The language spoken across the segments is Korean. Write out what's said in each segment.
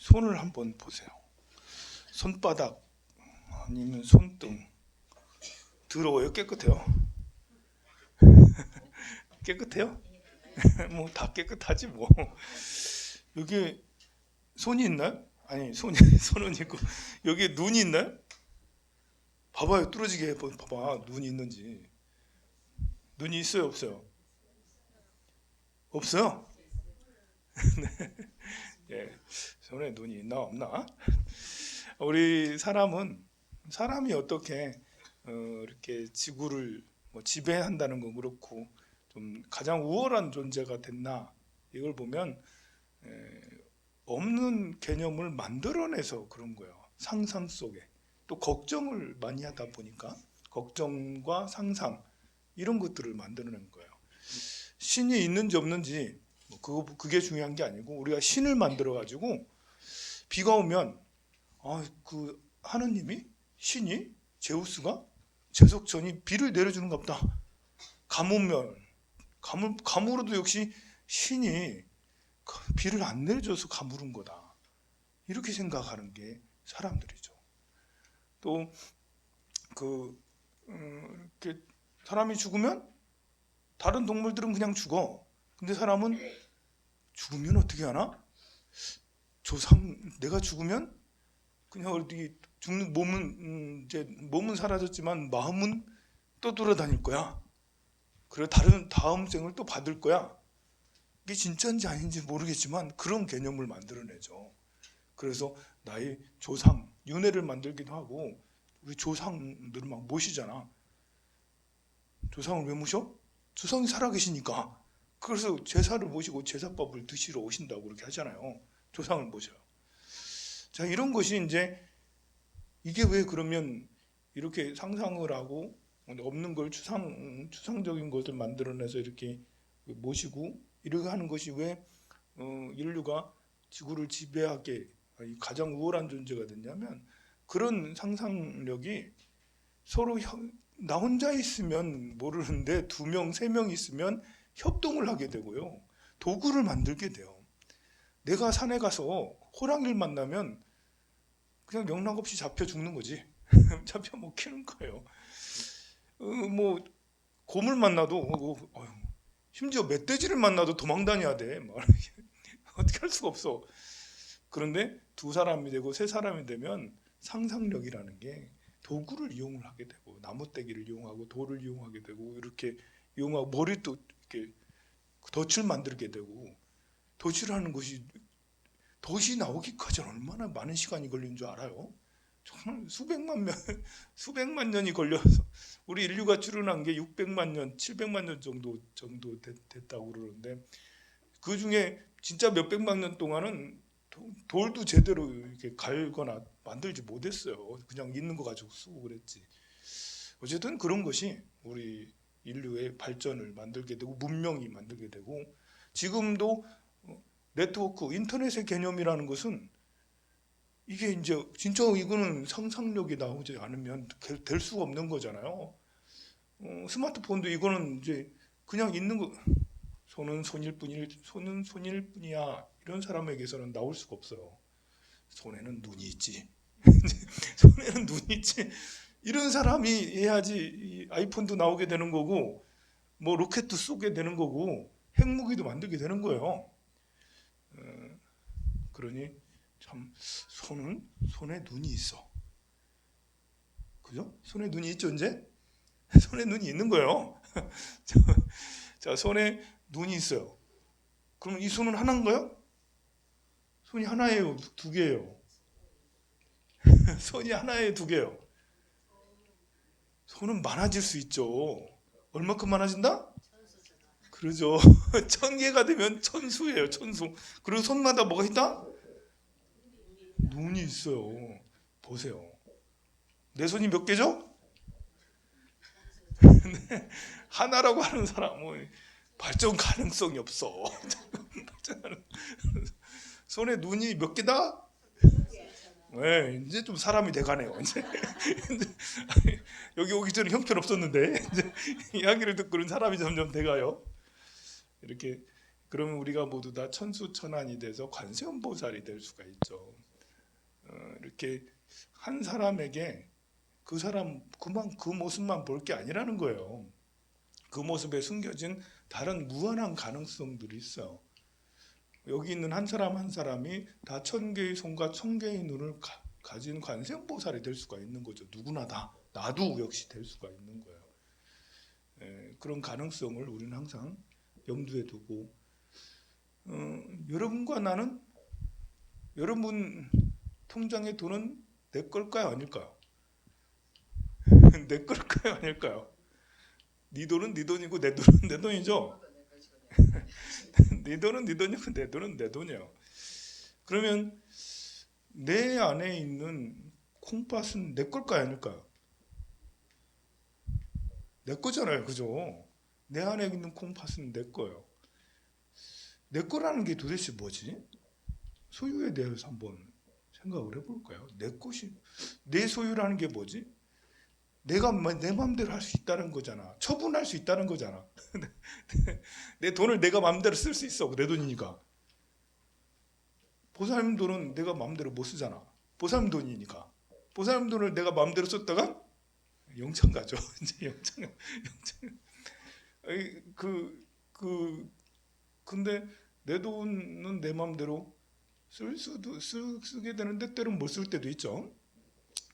손을 한번 보세요. 손바닥 아니면 손등 더러워요? 깨끗해요? 깨끗해요? 뭐 다 깨끗하지 뭐. 여기 손이 있나요? 아니 손은 있고 여기 눈이 있나요? 봐봐요. 뚫어지게 봐봐. 눈이 있는지. 눈이 있어요? 없어요? 없어요? 예, 손에 눈이 있나 없나? 우리 사람이 어떻게 이렇게 지구를 뭐 지배한다는 건 그렇고 좀 가장 우월한 존재가 됐나 이걸 보면 없는 개념을 만들어내서 그런 거예요. 상상 속에 또 걱정을 많이 하다 보니까 걱정과 상상 이런 것들을 만들어낸 거예요. 신이 있는지 없는지 그게 중요한 게 아니고 우리가 신을 만들어 가지고 비가 오면 그 하느님이 신이 제우스가 제석천이 비를 내려주는가 보다. 가물어도 역시 신이 비를 안 내려줘서 가물은 거다. 이렇게 생각하는 게 사람들이죠. 또 이렇게 사람이 죽으면 다른 동물들은 그냥 죽어. 근데 사람은 죽으면 어떻게 하나? 내가 죽으면 그냥 어디 죽는 몸은 이제 몸은 사라졌지만 마음은 또 돌아다닐 거야. 그리고 다음 생을 또 받을 거야. 이게 진짜인지 아닌지 모르겠지만 그런 개념을 만들어내죠. 그래서 나의 조상 윤회를 만들기도 하고 우리 조상들을 막 모시잖아. 조상을 왜 모셔? 조상이 살아계시니까. 그래서 제사를 모시고 제사밥을 드시러 오신다고 그렇게 하잖아요. 조상을 모셔요. 자, 이런 것이 이제 이게 왜 그러면 이렇게 상상을 하고 없는 걸 추상적인 것을 만들어내서 이렇게 모시고 이렇게 하는 것이 왜 인류가 지구를 지배하게 가장 우월한 존재가 됐냐면 그런 상상력이 서로 나 혼자 있으면 모르는데 2명, 3명 있으면 협동을 하게 되고요. 도구를 만들게 돼요. 내가 산에 가서 호랑이를 만나면 그냥 영락없이 잡혀 죽는 거지. 잡혀 먹히는 거예요. 뭐 곰을 만나도 심지어 멧돼지를 만나도 도망 다녀야 돼. 어떻게 할 수가 없어. 그런데 2사람이 되고 3사람이 되면 상상력이라는 게 도구를 이용을 하게 되고 나무떼기를 이용하고 돌을 이용하게 되고 이렇게 이용하고 머리도 이렇게 덫을 만들게 되고 덫이라는 것이 덫이 나오기까지 얼마나 많은 시간이 걸린 줄 알아요? 정말 수백만 년이 걸려서 우리 인류가 출현한 게 600만 년, 700만 년 정도 됐다고 그러는데 그 중에 진짜 몇백만 년 동안은 돌도 제대로 이렇게 갈거나 만들지 못했어요. 그냥 있는 거 가지고 쓰고 그랬지. 어쨌든 그런 것이 우리 인류의 발전을 만들게 되고 문명이 만들게 되고 지금도 네트워크, 인터넷의 개념이라는 것은 이게 이제 진짜 이거는 상상력이 나오지 않으면 될 수가 없는 거잖아요. 스마트폰도 이거는 이제 그냥 있는 거 손은 손일 뿐이야 이런 사람에게서는 나올 수가 없어요. 손에는 눈이 있지. 손에는 눈이 있지. 이런 사람이 해야지 이 아이폰도 나오게 되는 거고 뭐 로켓도 쏘게 되는 거고 핵무기도 만들게 되는 거예요. 그러니 참 손에 눈이 있어. 그죠? 손에 눈이 있죠 이제? 손에 눈이 있는 거예요. 자, 손에 눈이 있어요. 그럼 이 손은 하나인가요? 손이 하나예요? 2개예요? 손이 하나예요? 2개예요? 손은 많아질 수 있죠. 얼마큼 많아진다? 그러죠. 1000개가 되면 천수예요. 천수. 그리고 손마다 뭐가 있다? 눈이 있어요. 보세요. 내 손이 몇 개죠? 하나라고 하는 사람은 발전 가능성이 없어. 손에 눈이 몇 개다? 네, 이제 좀 사람이 돼가네요. 이제 여기 오기 전에 형편 없었는데 이제 이야기를 듣고는 사람이 점점 돼가요. 이렇게 그러면 우리가 모두 다 천수천안이 돼서 관세음보살이 될 수가 있죠. 이렇게 한 사람에게 그 사람 그 모습만 볼 게 아니라는 거예요. 그 모습에 숨겨진 다른 무한한 가능성들이 있어요. 여기 있는 한 사람 한 사람이 다 1000개의 손과 1000개의 눈을 가진 관세음보살이 될 수가 있는 거죠. 누구나 다. 나도 역시 될 수가 있는 거예요. 그런 가능성을 우리는 항상 염두에 두고 여러분과 나는 여러분 통장의 돈은 내 걸까요? 아닐까요? 내 걸까요? 아닐까요? 네 돈은 네 돈이고 내 돈은 내 돈이죠. 네 돈은 네 돈이고 내 돈은 내 돈이에요. 그러면 내 안에 있는 콩팥은 내 걸까요? 아닐까요? 내 거잖아요. 그죠? 내 안에 있는 콩팥은 내 거예요. 내 거라는 게 도대체 뭐지? 소유에 대해서 한번 생각을 해볼까요? 내 것이, 내 소유라는 게 뭐지? 내가 내 마음대로 할 수 있다는 거잖아. 처분할 수 있다는 거잖아. 내 돈을 내가 마음대로 쓸 수 있어. 내 돈이니까. 보살님 돈은 내가 마음대로 못 쓰잖아. 보살님 돈이니까. 보살님 돈을 내가 마음대로 썼다가 영창 가죠. 이제 영창. 근데 내 돈은 내 마음대로 쓰게 되는데 때로는 못 쓸 때도 있죠.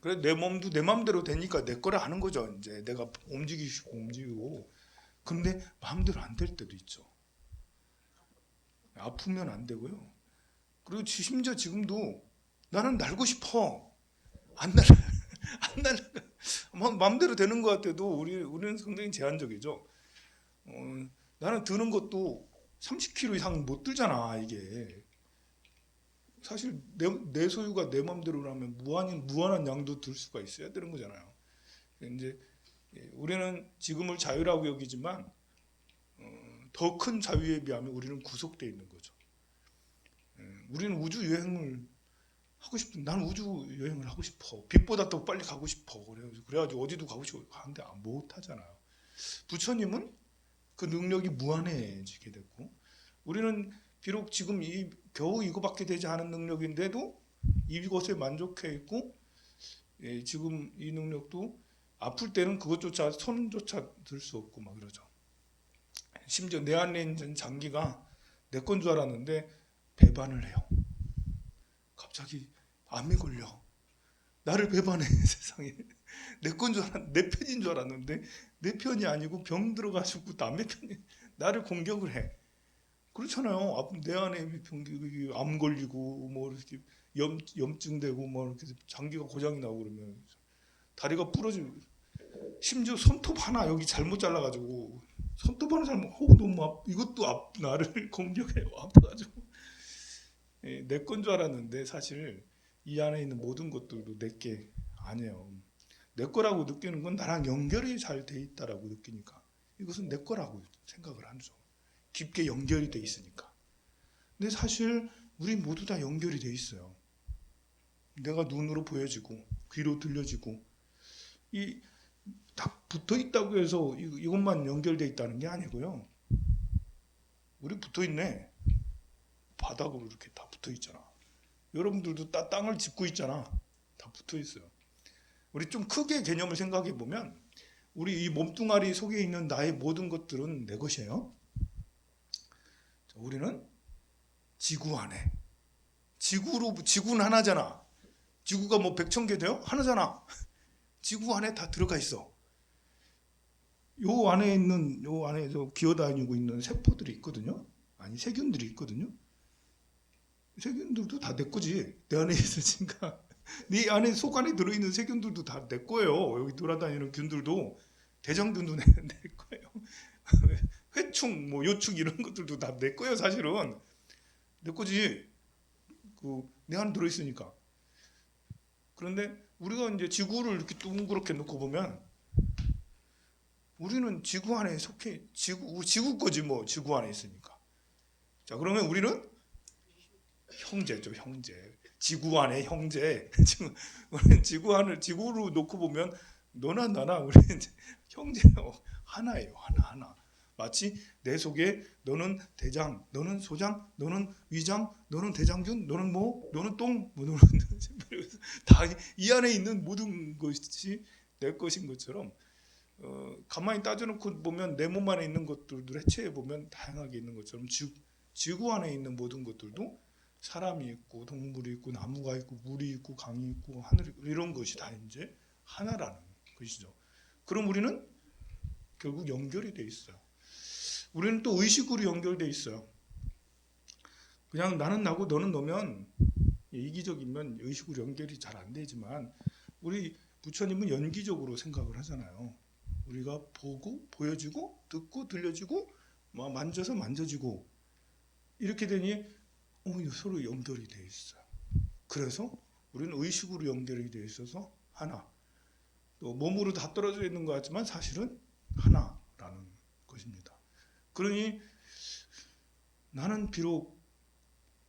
그래 내 몸도 내 마음대로 되니까 내 거라 하는 거죠. 이제 내가 움직이고. 근데 마음대로 안 될 때도 있죠. 아프면 안 되고요. 그리고 심지어 지금도 나는 날고 싶어. 안 마음대로 되는 것 같아도 우리는 상당히 제한적이죠. 나는 드는 것도 30kg 이상 못 들잖아. 이게 사실 내 소유가 내 마음대로라면 무한한 양도 들 수가 있어야 되는 거잖아요. 이제 우리는 지금을 자유라고 여기지만 더 큰 자유에 비하면 우리는 구속되어 있는 거죠. 우리는 우주 여행을 하고 싶은, 나는 우주 여행을 하고 싶어. 빛보다 더 빨리 가고 싶어. 그래가지고 어디도 가고 싶어 하는데 못 하잖아요. 부처님은 그 능력이 무한해지게 됐고, 우리는 비록 지금 겨우 이거밖에 되지 않은 능력인데도 이것에 만족해 있고, 지금 이 능력도 아플 때는 그것조차 손조차 들 수 없고 막 그러죠. 심지어 내 안에 있는 장기가 내 건 줄 알았는데 배반을 해요. 갑자기 암이 걸려. 나를 배반해. 세상에. 내 편인 줄 알았는데 내 편이 아니고 병 들어가지고 남의 편이 나를 공격을 해. 그렇잖아요. 내 안에 암 걸리고 뭐 이렇게 염증 되고 뭐 이렇게 장기가 고장이 나고 그러면 다리가 부러지고, 심지어 손톱 하나 여기 잘못 잘라가지고 손톱 하나 잘못, 너무 이것도 나를 공격해요. 아파가지고 내 건 줄 알았는데 사실 이 안에 있는 모든 것들도 내 게 아니에요. 내 거라고 느끼는 건 나랑 연결이 잘 돼 있다라고 느끼니까 이것은 내 거라고 생각을 하죠. 깊게 연결이 돼 있으니까. 근데 사실 우리 모두 다 연결이 돼 있어요. 내가 눈으로 보여지고 귀로 들려지고 다 붙어 있다고 해서 이것만 연결돼 있다는 게 아니고요. 우리 붙어 있네. 바닥으로 이렇게 다 붙어 있잖아. 여러분들도 땅을 짚고 있잖아. 다 붙어 있어요. 우리 좀 크게 개념을 생각해 보면 우리 이 몸뚱아리 속에 있는 나의 모든 것들은 내 것이에요. 우리는 지구 안에, 지구는 하나잖아. 지구가 뭐 100,000개 돼요? 하나잖아. 지구 안에 다 들어가 있어. 요 안에서 기어다니고 있는 세포들이 있거든요. 아니, 세균들이 있거든요. 세균들도 다 내 거지. 내 안에 있으니까. 네 안에 속 안에 들어있는 세균들도 다 내 거예요. 여기 돌아다니는 균들도, 대장균도 내 거예요. 회충, 뭐 요충 이런 것들도 다 내 거예요. 사실은 내 거지. 내 안에 들어있으니까. 그런데 우리가 이제 지구를 이렇게 둥그렇게 놓고 보면 우리는 지구 안에 속해, 지구 거지 뭐. 지구 안에 있으니까. 자, 그러면 우리는 형제죠, 형제. 지구 안에 형제. 우리는 지구로 놓고 보면 너나 나나 우리는 형제요. 하나예요, 하나. 마치 내 속에 너는 대장, 너는 소장, 너는 위장, 너는 대장균, 너는 뭐, 너는 똥, 뭐 너는 다 이 안에 있는 모든 것이 내 것인 것처럼 가만히 따져놓고 보면 내 몸 안에 있는 것들도 해체해 보면 다양하게 있는 것처럼 지구 안에 있는 모든 것들도 사람이 있고 동물이 있고 나무가 있고 물이 있고 강이 있고 하늘이 있고 이런 것이 다 이제 하나라는 것이죠. 그럼 우리는 결국 연결이 돼 있어요. 우리는 또 의식으로 연결돼 있어요. 그냥 나는 나고 너는 너면 이기적이면 의식으로 연결이 잘 안 되지만 우리 부처님은 연기적으로 생각을 하잖아요. 우리가 보고 보여지고 듣고 들려지고 만져서 만져지고 이렇게 되니 서로 연결이 돼 있어요. 그래서 우리는 의식으로 연결이 돼 있어서 하나. 또 몸으로 다 떨어져 있는 것 같지만 사실은 하나라는 것입니다. 그러니 나는 비록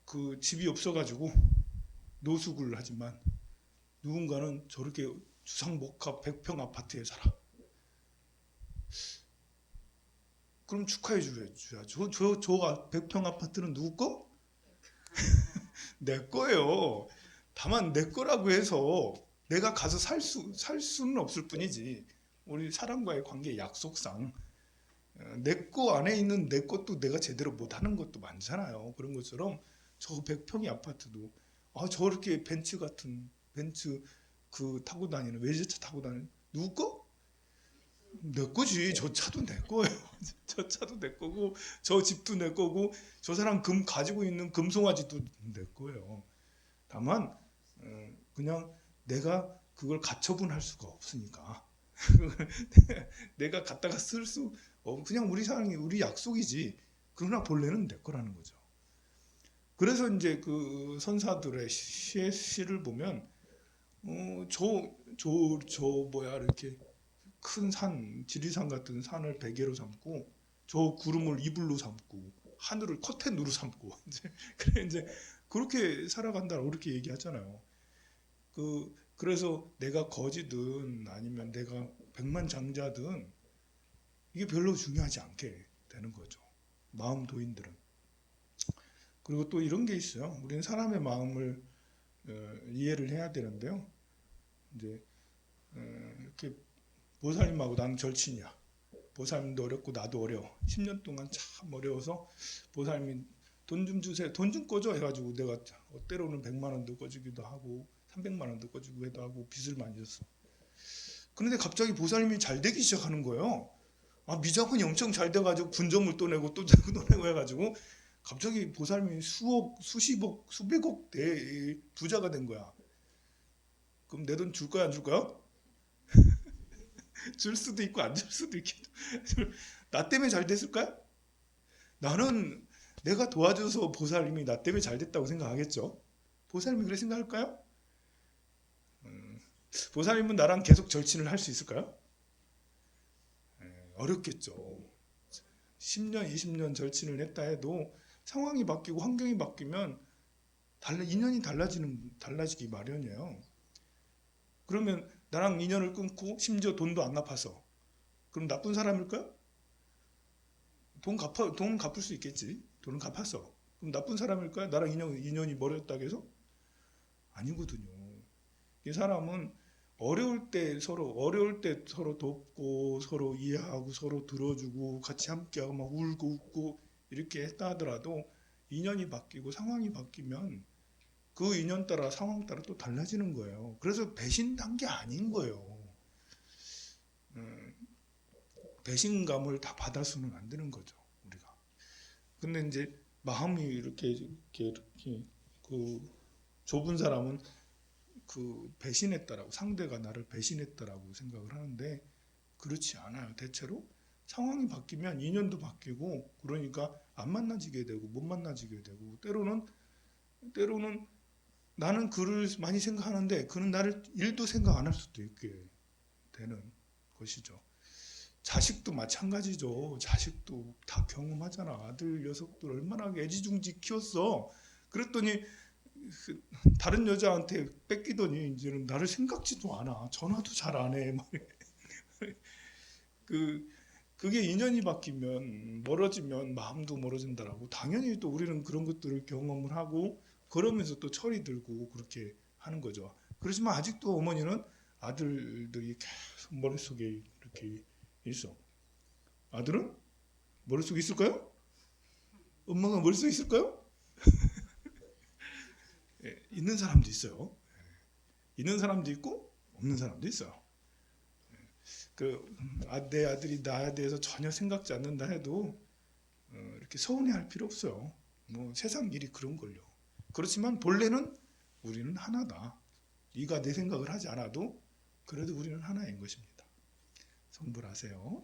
그 집이 없어가지고 노숙을 하지만 누군가는 저렇게 주상복합 100평 아파트에 살아. 그럼 축하해 줘야죠. 저 100평 아파트는 누구 거? 내 거예요. 다만 내 거라고 해서 내가 가서 살 수는 없을 뿐이지. 우리 사람과의 관계 약속상 내 거 안에 있는 내 것도 내가 제대로 못하는 것도 많잖아요. 그런 것처럼 저 100평의 아파트도 저렇게 벤츠 타고 다니는 외제차 타고 다니는 누구 거? 내 거지. 저 차도 내 거예요. 저 차도 내 거고 저 집도 내 거고 저 사람 가지고 있는 금송아지도 내 거예요. 다만 그냥 내가 그걸 가처분할 수가 없으니까 내가 갖다가 쓸 수 그냥 우리 사랑이 우리 약속이지. 그러나 본래는 내 거라는 거죠. 그래서 이제 그 선사들의 시를 보면 이렇게 큰 산, 지리산 같은 산을 베개로 삼고 저 구름을 이불로 삼고 하늘을 커튼으로 삼고 이제 그렇게 살아간다고 그렇게 얘기하잖아요. 그래서 내가 거지든 아니면 내가 백만장자든 이게 별로 중요하지 않게 되는 거죠. 마음 도인들은. 그리고 또 이런 게 있어요. 우리는 사람의 마음을 이해를 해야 되는데요. 이제 이렇게 보살님하고 나는 절친이야. 보살님도 어렵고 나도 어려워. 10년 동안 참 어려워서 보살님이 돈 좀 주세요. 돈 좀 꺼줘 해가지고 내가 때로는 100만 원도 꺼주기도 하고 300만 원도 꺼주기도 하고 빚을 많이 졌어. 그런데 갑자기 보살님이 잘 되기 시작하는 거예요. 미자분이 엄청 잘 돼가지고 분점을 또 내고 또 내고 해가지고 갑자기 보살님이 수억, 수십억, 수백억 대 부자가 된 거야. 그럼 내 돈 줄 거야 안 줄 거야? 줄 수도 있고 안 줄 수도 있겠죠. 나 때문에 잘 됐을까요? 나는 내가 도와줘서 보살님이 나 때문에 잘 됐다고 생각하겠죠. 보살님이 그래 생각할까요? 보살님은 나랑 계속 절친을 할 수 있을까요? 어렵겠죠. 10년, 20년 절친을 했다 해도 상황이 바뀌고 환경이 바뀌면 인연이 달라지기 마련이에요. 그러면 나랑 인연을 끊고 심지어 돈도 안 갚아서 그럼 나쁜 사람일까요? 돈 갚을 수 있겠지. 돈은 갚았어. 그럼 나쁜 사람일까요? 나랑 인연이 멀었다고 해서? 아니거든요. 이 사람은 어려울 때 서로 돕고 서로 이해하고 서로 들어주고 같이 함께하고 막 울고 웃고 이렇게 했다 하더라도 인연이 바뀌고 상황이 바뀌면 그 인연 따라 상황 따라 또 달라지는 거예요. 그래서 배신한 게 아닌 거예요. 배신감을 다 받아서는 안 되는 거죠, 우리가. 근데 이제 마음이 이렇게 그 좁은 사람은 그 배신했다라고, 상대가 나를 배신했다라고 생각을 하는데 그렇지 않아요. 대체로 상황이 바뀌면 인연도 바뀌고 그러니까 안 만나지게 되고 못 만나지게 되고 때로는 나는 그를 많이 생각하는데 그는 나를 일도 생각 안 할 수도 있게 되는 것이죠. 자식도 마찬가지죠. 자식도 다 경험하잖아. 아들 녀석들 얼마나 애지중지 키웠어. 그랬더니 다른 여자한테 뺏기더니 이제는 나를 생각지도 않아. 전화도 잘 안 해. 그게 인연이 바뀌면 멀어지면 마음도 멀어진다라고 당연히 또 우리는 그런 것들을 경험을 하고 그러면서 또 철이 들고 그렇게 하는 거죠. 그렇지만 아직도 어머니는 아들들이 계속 머릿속에 이렇게 있어. 아들은 머릿속에 있을까요? 엄마가 머릿속에 있을까요? 예, 있는 사람도 있어요. 있는 사람도 있고 없는 사람도 있어요. 내 아들이 나에 대해서 전혀 생각지 않는다 해도 이렇게 서운해할 필요 없어요. 뭐 세상 일이 그런 걸요. 그렇지만 본래는 우리는 하나다. 네가 내 생각을 하지 않아도 그래도 우리는 하나인 것입니다. 성불하세요.